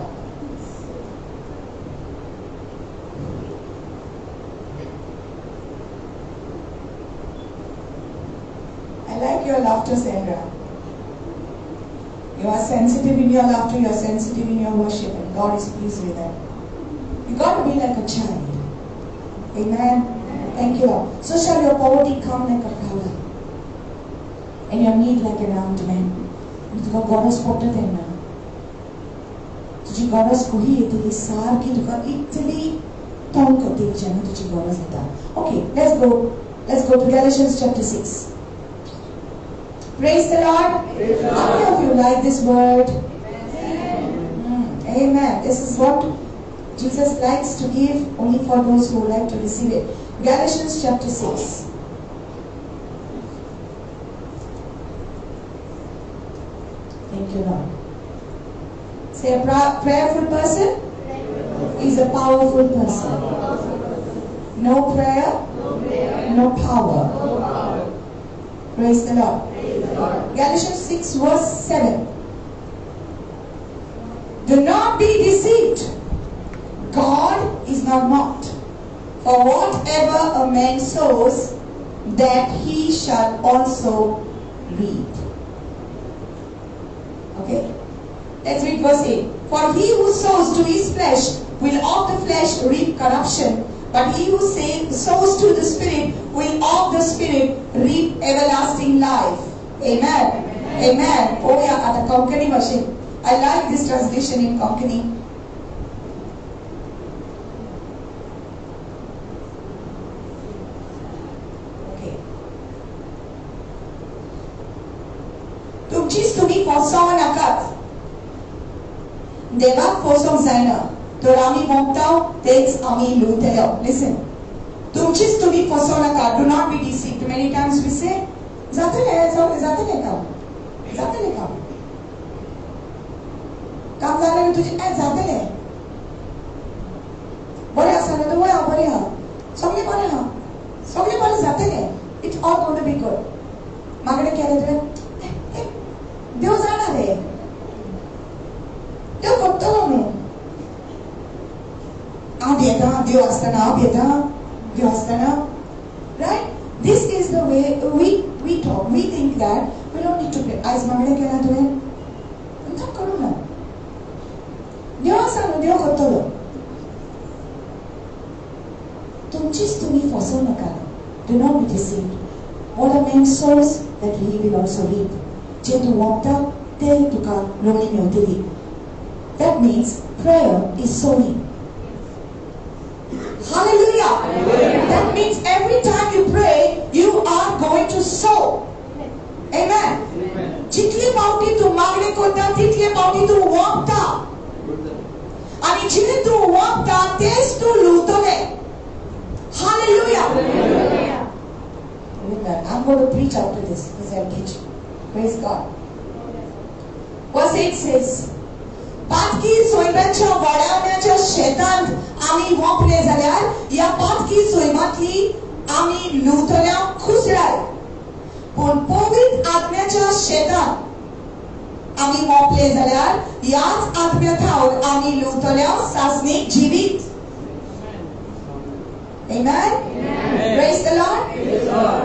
I like your laughter, Sandra. You are sensitive in your laughter, you are sensitive in your worship, and God is pleased with that. You got to be like a child. Amen. Thank you, Lord. So shall your poverty come like a prowler, and your need like an armed man. तुका गरज पडटा तेन्ना तुझी गरज कही येतली सारखी तुका इतली तंग करतली जेन्ना तुझी गरज येता. Okay, let's go to Galatians chapter 6. Praise the Lord. How many of you like this word? Amen. This is what Jesus likes to give only for those who like to receive it. Galatians chapter 6. Thank you, Lord. Say a prayerful person is a powerful person. No prayer, no power. Praise the Lord. Galatians 6 verse 7. Do not be deceived. God is not mocked. For whatever a man sows, that he shall also reap. Okay? Let's read verse 8. For he who sows to his flesh will of the flesh reap corruption, but he who sows to the Spirit will of the Spirit reap everlasting life. Amen. Amen. Oh yeah, at the Konkani version. I like this translation in Konkani. Okay. Tumchis tumi fosong nakat. Deva fosong zaina. Torami montau takes ami lutelo. Listen. Tumchis tumi fosong nakat. Do not be deceived. Many times we say, Zatele kam. काम झालं तुझी काय जातले बरे आसा ना तू बरे आहा सगळे सगळे बरे जातले. It's all going to be good. मागणे केले देव जाणार आहे. देव करतलो न्हू. हांव भियेता देव आसतना. Right? This is the way we talk. We think that we don't need to pray. As मागणे केला तुवें अंत करू ना. देव आसा न्हू, देव करतलो. तुमचीच तुम्ही फसवू नका. Do not be deceived. What a man sows, that he will also reap. जे तू वापता ते तुका रोवणी मेवतली. That means prayer is sowing. Hallelujah. That means every time you pray, you are going to sow. Amen. जितली पावटी तू मागणे करता तितली पावटी तू वापता. आणि जे तू वापता तेच तू लुटले. Hallelujah. I'm going to preach after this as I teach. Praise God. Verse 8 says, पातकी सोयम्याच्या वाड्यावण्याच्या शेतांत आम्ही वापले जाल्यार या पातकी सोयमातली आम्ही लुटल्या खुसराय. पण पवित्र आत्म्याच्या शेतांत आम्ही वापले जाल्यार याच आत्म्याथावर आम्ही लुटल्या सासनीक जिवीत. Amen. Praise the Lord.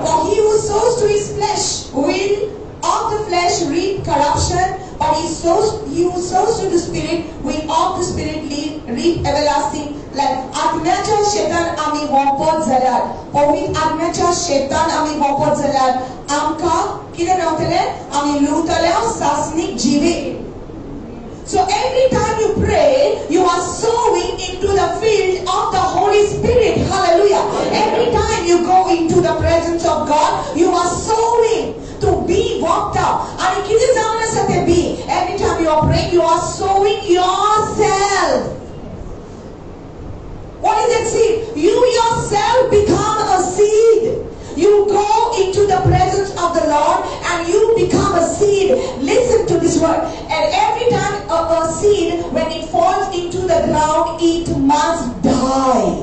For he who sows to his flesh will of the flesh reap corruption, but he who sows to the Spirit will of the Spirit reap everlasting life. आत्म्याच्या शेतान आम्ही वापरत जाल्यार, पवित्र आत्म्याच्या शेतान आम्ही वापरत जाल्यार आमकां कितें मेवतले? आम्ही लुटल्या सासनीक जिवीत. So every time you pray, you are sowing into the field of the Holy Spirit. Hallelujah. Every time you go into the presence of God, you are sowing to be walked out. And every time you are praying, you are sowing yourself. What is that seed? You yourself become a seed. You go into the presence of the Lord and you become a seed. Listen to this word. And every time a seed, when it falls into the ground, it must die.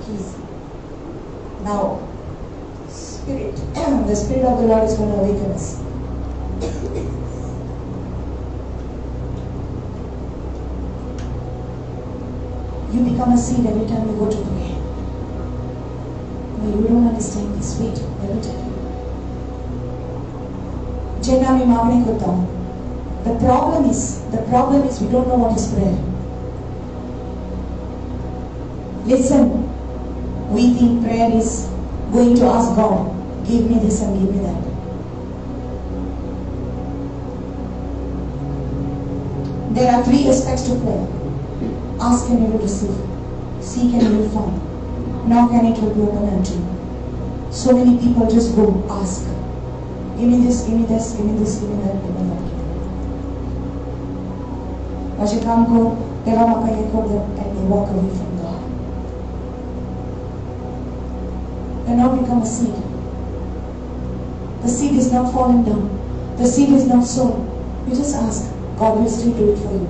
Please. Now, the Spirit of the Lord is going to awaken us. You become a seed every time you go to pray. No, you don't understand this. Wait, let me tell you. Jenna, we magne kota. The problem is we don't know what is prayer. Listen, we think prayer is going to ask God, give me this and give me that. There are 3 aspects to prayer. Ask and you will receive. Seek and you will find. Knock and it will be open unto you. So many people just go ask. Give me this, give me this, give me this, give me that, give me that. But you can't go, and they walk away from God. They now become a seed. The seed is not falling down. The seed is not sown. You just ask. God will still do it for you.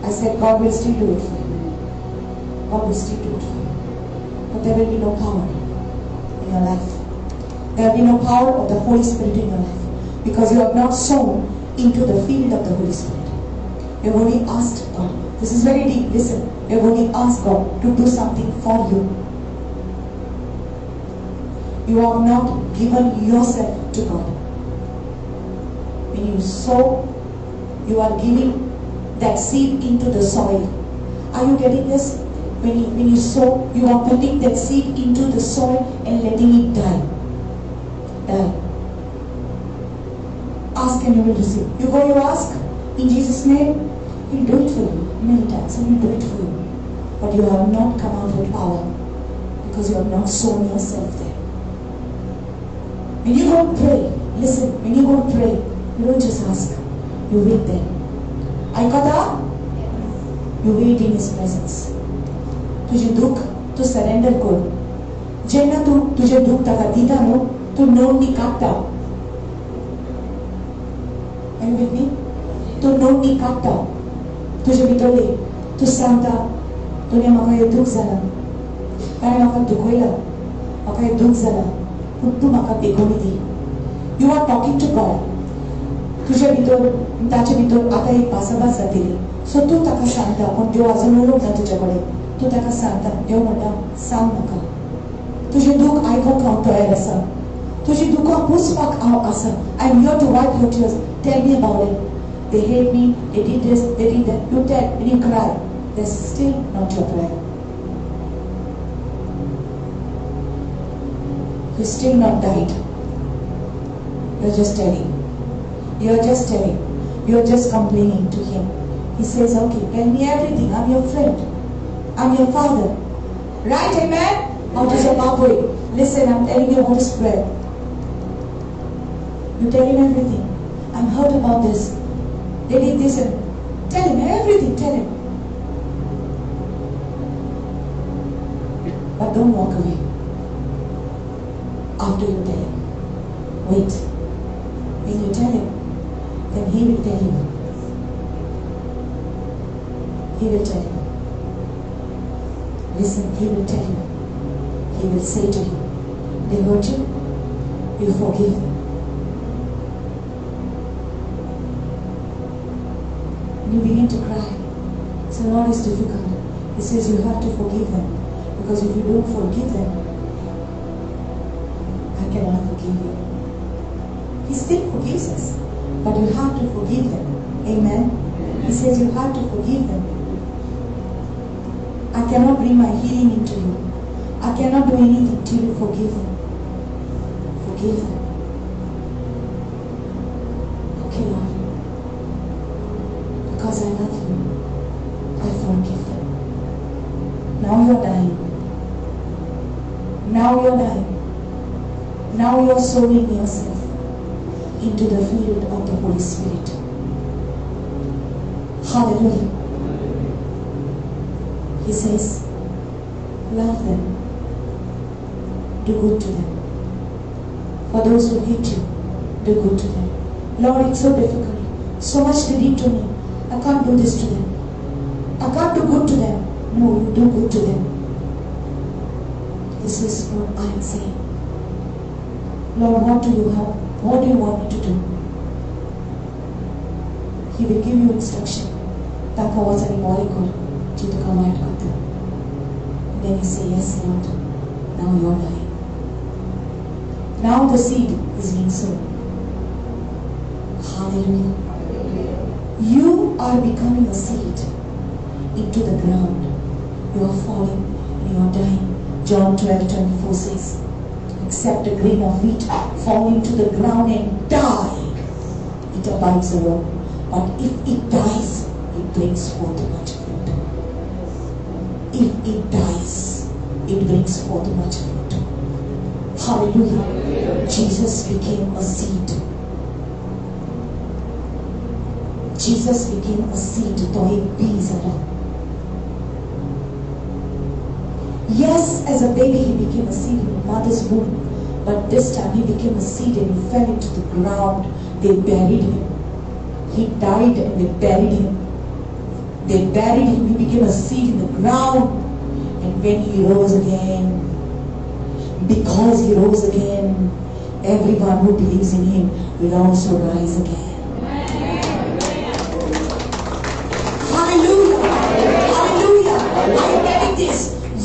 I said, God will still do it for you. God will still do it for you. But there will be no power in your life. There will be no power of the Holy Spirit in your life. Because you have not sown into the field of the Holy Spirit. You have only asked God. This is very deep. Listen. You have only asked God to do something for you. You have not given yourself to God. When you sow, you are giving that seed into the soil. Are you getting this? When you sow, you are putting that seed into the soil and letting it die. Die. Ask and you will receive. You go, you ask in Jesus' name, He'll do it for you many times and He'll do it for you. But you have not come out with power because you have not sown yourself there. When you go and pray, listen, when you go and pray, you don't just ask, you wait there. Aikata? You wait in His presence. तुझे दुख तू surrender कर. जेन्ना तू तुझे दुख ताका दिता न्हू, तू नोंद नी काडटा. Are you with me? तूं नोंदणी काडटा तुजे भितरली तूं सांगता दुनिया म्हाका हें दूख जालां ताणें म्हाका दुखयलां म्हाका हें दूख जालां पूण तूं म्हाका बेगोनी दी you are talking to god तुजे भितर ताचे भितर आतां एक भासाभास जातली सो तूं ताका सांगता पूण देव आजून उलोवंक ना तुजे कडेन तूं ताका सांगता देव म्हणटा सांग म्हाका तुजें दूख आयकूंक हांव तयार आसा तुजीं दुखां पुसपाक हांव आसा I am here to wipe your tears tell me about it they hate me they did this they did that you tell when you cry that's still not your prayer you're still not died you're just telling you're just complaining to him he says okay tell me everything I'm your friend I'm your father right amen out of Zimbabwe listen I'm telling you about his prayer you tell him everything I'm hurt about this they did this and tell him everything tell him but don't walk away after you tell him wait when you tell him then he will tell you listen he will tell you he will say to you they hurt you you forgive them you begin to cry so Lord is difficult he says you have to forgive them because if you don't forgive them I cannot forgive you he still forgives us but you have to forgive them amen he says you have to forgive them I cannot bring my healing into you I cannot do anything till you forgive them okay Lord because I love you, I forgive them. Now you're dying. Now you're sowing yourself into the field of the Holy Spirit. Hallelujah. He says, love them. Do good to them. For those who hate you, do good to them. Lord, it's so difficult. So much they did to me. I can't do this to them. I can't do good to them. No, you do good to them. This is what I am saying. Lord, what do you have? What do you want me to do? He will give you instruction. Taka wasani molecule. Jita command kata. Then you say, yes, Lord. Now you are dying. Now the seed is being sown. Hallelujah. You are becoming a seed into the ground. You are falling and you are dying. John 12:24 says, except a grain of wheat fall into the ground and die, it abides alone. But if it dies, it brings forth much fruit. If it dies, it brings forth much fruit. Hallelujah. Jesus became a seed. Jesus became a seed to a bees. Yes, as a baby he became a seed in his mother's womb. But this time he became a seed and he fell into the ground. They buried him. He died and they buried him. They buried him. He became a seed in the ground. And when he rose again, because he rose again, everyone who believes in him will also rise again.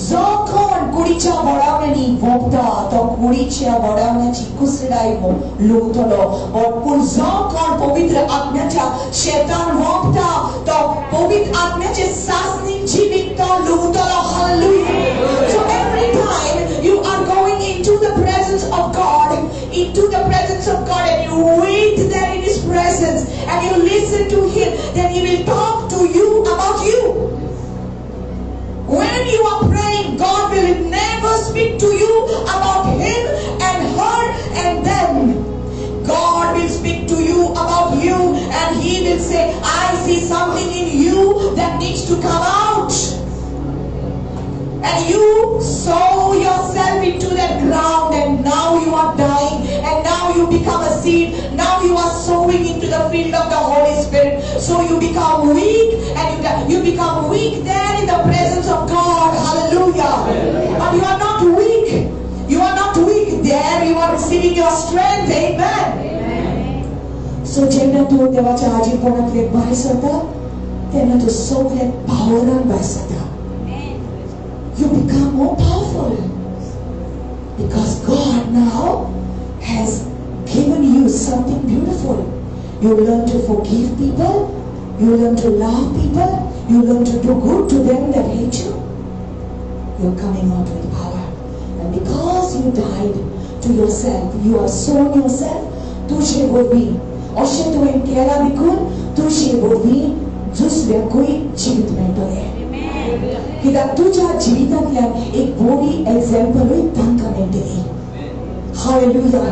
Zokon kuricha boravani vopta to kuricha boravnachi kusraivo lutolo or kun zokon povitra atmacha shetan vopta to povit atmacha sasni jivita lutolo. Hallelujah. So every time you are going into the presence of God, and you wait there in his presence and you listen to him, then he will talk to you about you. When you are praying, God will never speak to you about him and her and them. God will speak to you about you and he will say, I see something in you that needs to come out. And you sow yourself into that ground and now you are dying and now you become a seed. Now you are sowing into the field of the Holy Spirit. So सो जेन्ना तूं देवाच्या आजीपणांतले भायर सरता तेन्ना तूं सगळे पावरान भायर सरता. You become more powerful because God now has given you something beautiful. You learn to forgive people, you learn to love people, you learn to do good to them that hate you. You're coming out with power. And because you died to yourself, you have sown yourself, तुझे वरवीं अशें तुवें केलां देखून तुझे वरवीं दुसऱ्याकूय जीवित मेळटलें. कित्याक तुज्या जिवितांतल्यान एक बरी एग्जाम्पलूय तांकां मेळटली. हालेलुया.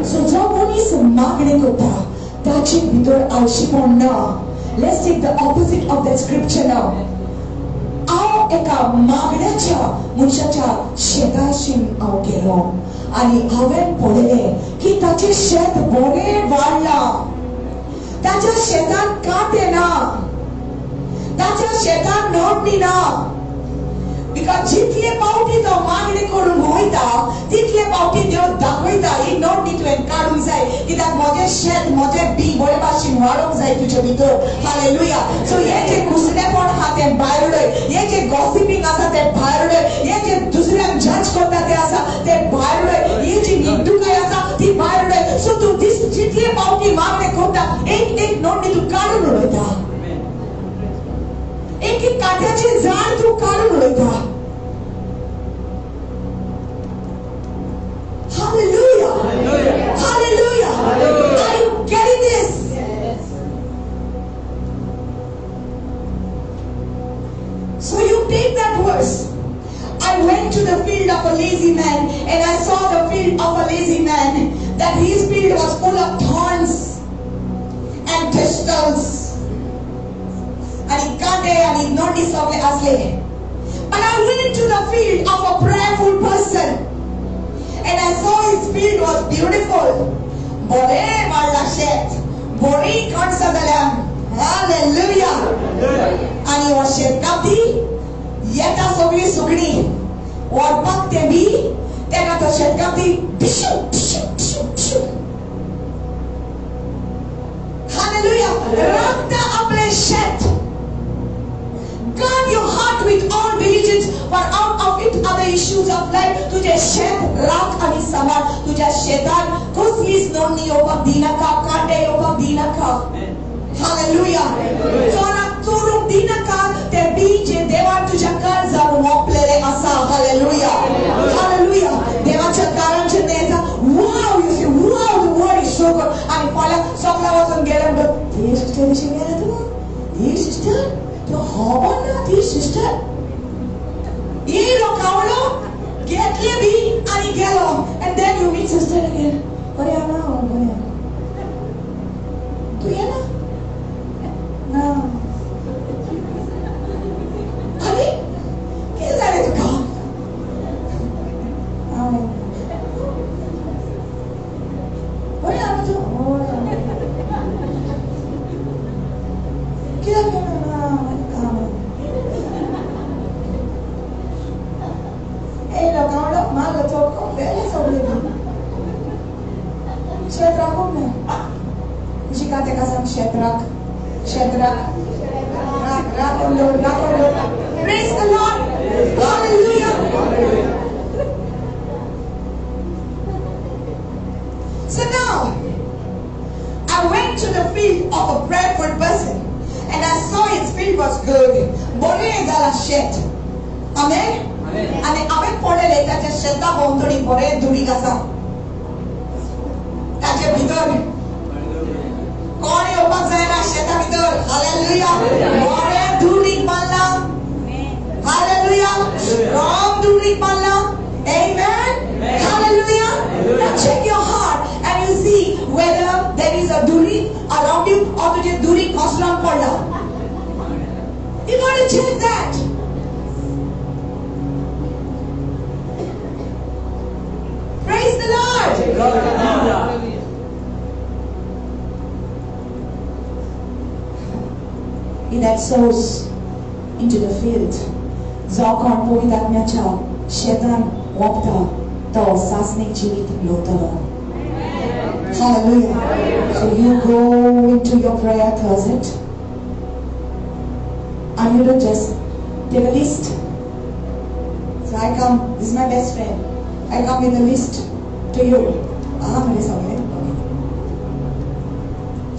सो जो मनीस मागणें करता ताचे भितर आळशीपण ना. Let's take the opposite of the scripture नाव. हांव एका मागण्याच्या मनशाच्या शेताशीं हांव गेलो आनी हांवें पळयलें की ताचें शेत बरें वाडलां. ताच्या शेतान कांटे ना, ताच्या शेतान नडणी ना. बिकॉज जितले पावटी तो मागणी करून वयता तितले पावटी देव दाखयता ही नडणी तुवें काडूंक जाय. कित्याक म्हजें शेत म्हजें बी बरे भाशेन वाडोवंक जाय तुजे भितर. हालेलुया. सो हें जें कुसलेपण आसा तें भायर उडय, हें जें गॉसिपींग आसा तें भायर उडय, हें जें दुसऱ्यांक जज करता तें आसा तें भायर उडय, ही जी निर्दुकाय आसा ती भायर उडय. सो तूं जितले पावटी मागणी करता एक एक नडणी तूं काडून उडयता. एक एक काट्याचे झाड तू काढून उडयता. Hallelujah. Hallelujah. Are you getting this? So you take that verse. I went to the field of a lazy man and I saw the field of a lazy man, that his field was full of thorns and thistles. आणि कांटे आणि naughty सगळे असले. But I went to the field of a prayerful person and I saw his field was beautiful. बरे वाडला शेत, बरी कणसां जाल्यान. Hallelujah. आणि हो शेत कापी येता सगळी सुकणी व्हरपाक ते बी तेन्ना तो शेत कापी पिशू पिशू पिशू पिशू. हालेलुया. राखता आपले शेत. Guard your heart with all diligence, for out of it are the issues of life. तुझे शेत राख आणि सांभाळ. तुझ्या शेतान कसलीच नडणी येवपाक दिनाका, कांटे येवपाक दिनाका. हालेलुया. चोराक चोरूंक दिनाका ते बी जे देवान तुज्या काळजान मोपलेले आसा. हालेलुया. हालेलुया. देवाच्या काळान जेन्ना येता, wow you see wow the word is so good. आणि फाल्यां सगळ्या वचून गेले म्हणटा ती सिस्टर कशी गेल्या तूं, ती sister Hobana, this sister. Ye lokaulo, get le bhi, ani gelo, and then you meet sister again. Bariya na, bariya. Tu ye na? Na. Ani? Kya zare tu ka? Amen. Bariya na tu. Kya kya na? Praise the Lord. Hallelujah. So now, I went to the field of a prayerful person and I saw his field was good. Bore zala shet. Amen. आणि आम्ही पडले त्याच्या शेता भोवतणी बरे धुळीक आसा. त्याचे भितर कोण येवपाक जायना शेता भितर. हालेलुया. बरे धुळीक मारला. हालेलुया. स्ट्रॉंग धुळीक मारला. Amen. Hallelujah. Now check your heart and you see whether there is a dhuri around you or तुझे धुळी कोसळून पडला. You got to check that. Praise the Lord. He that sows into the field, जो कोण पवित्र आत्म्याच्या शेतान वोपता तो सासणेक जिवीत लोटलो. Hallelujah. So you go into your prayer closet and you don't just take a list. So I come, this is my best friend. I come with a list to you. मेरे सगळे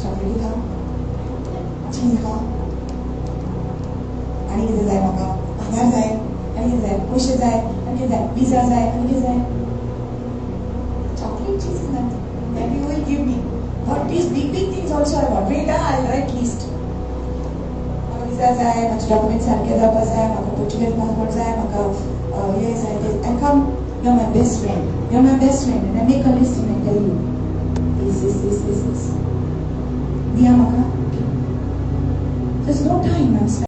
चॉकलेटी खा, चीज खा, आणि कितें जाय म्हाका भांगर जाय, आनी कितें जाय पयशे जाय, आनी कितें जाय पिझ्झा जाय, आनी कितें जाय chocolate cheese in that. Maybe you will give me. But these big things also I want. Wait, I'll write list. म्हाका पिझ्झा जाय, म्हाजे डॉक्युमेंट सारके जावपा जाय, म्हाका पोर्चुगेज पासपोर्ट जाय, म्हाका हे जाय ते. And come, you're my best friend. You're my best friend. And I make a list and I tell you, this. Diya म्हाका. There's no time I'm spending.